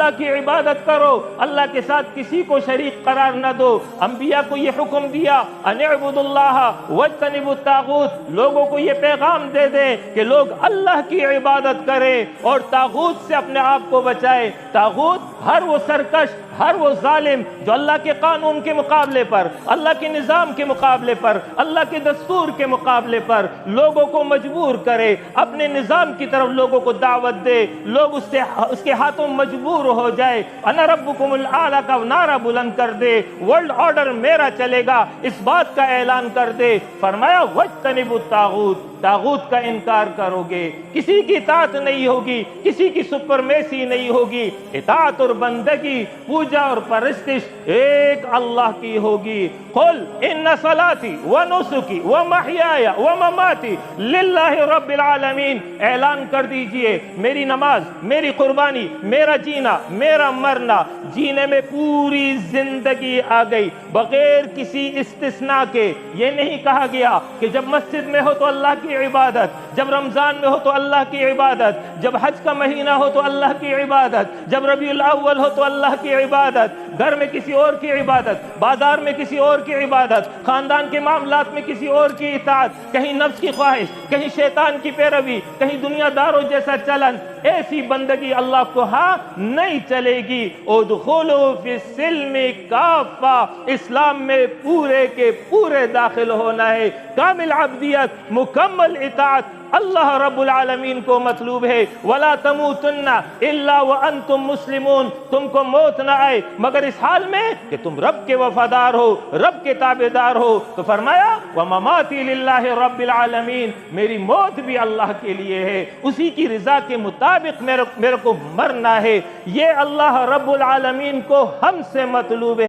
اللہ کی عبادت کرو، اللہ کے ساتھ کسی کو شریک قرار نہ دو۔ انبیاء کو یہ حکم دیا ان اعبدوا اللہ واجتنبوا الطاغوت، لوگوں کو یہ پیغام دے دے کہ لوگ اللہ کی عبادت کریں اور طاغوت سے اپنے آپ کو بچائے۔ طاغوت ہر وہ سرکش، ہر وہ ظالم جو اللہ کے قانون کے مقابلے پر، اللہ کے نظام کے مقابلے پر، اللہ کے دستور کے مقابلے پر لوگوں کو مجبور کرے، اپنے نظام کی طرف لوگوں کو دعوت دے، لوگ اس کے ہاتھوں مجبور ہو جائے، انا ربکم الاعلی کا نعرہ بلند کر دے، ورلڈ آرڈر میرا چلے گا، اس بات کا اعلان کر دے۔ فرمایا واجتنبوا الطاغوت، طاغوت کا انکار کرو گے، کسی کی اطاعت نہیں ہوگی، کسی کی سپرمیسی نہیں ہوگی، اطاعت اور بندگی، پوجا اور پرستش ایک اللہ کی ہوگی۔ قل ان صلاتی ونسکی ومحیای ومماتی للہ رب العالمین، اعلان کر دیجئے میری نماز، میری قربانی، میرا جینا، میرا مرنا، جینے میں پوری زندگی آ گئی بغیر کسی استثناء کے۔ یہ نہیں کہا گیا کہ جب مسجد میں ہو تو اللہ کی عبادت، جب رمضان میں ہو تو اللہ کی عبادت، جب حج کا مہینہ ہو تو اللہ کی عبادت، جب ربیع الاول ہو تو اللہ کی عبادت، گھر میں کسی اور کی عبادت، بازار میں کسی اور کی عبادت، خاندان کے معاملات میں کسی اور کی اطاعت، کہیں نفس کی خواہش، کہیں شیطان کی پیروی، کہیں دنیا داروں جیسا چلن، ایسی بندگی اللہ کو ہاں نہیں چلے گی۔ ادخلوا فی السلم کافہ، اسلام میں پورے کے پورے داخل ہونا ہے، کامل عبدیت، مکمل اطاعت اللہ رب العالمین کو مطلوب ہے۔ وَلَا تَمُوتُنَّ إِلَّا وَأَنْتُمْ مُسْلِمُونَ، تم کو موت نہ آئے مگر اس حال میں کہ تم رب کے وفادار ہو، رب کے تابعدار ہو۔ تو فرمایا وَمَمَاتِي لِلَّهِ رَبِّ الْعَالَمِينَ، میری موت بھی اللہ کے لیے ہے، اسی کی رضا کے مطابق میرے کو مرنا ہے۔ یہ اللہ رب العالمین کو ہم سے مطلوب ہے۔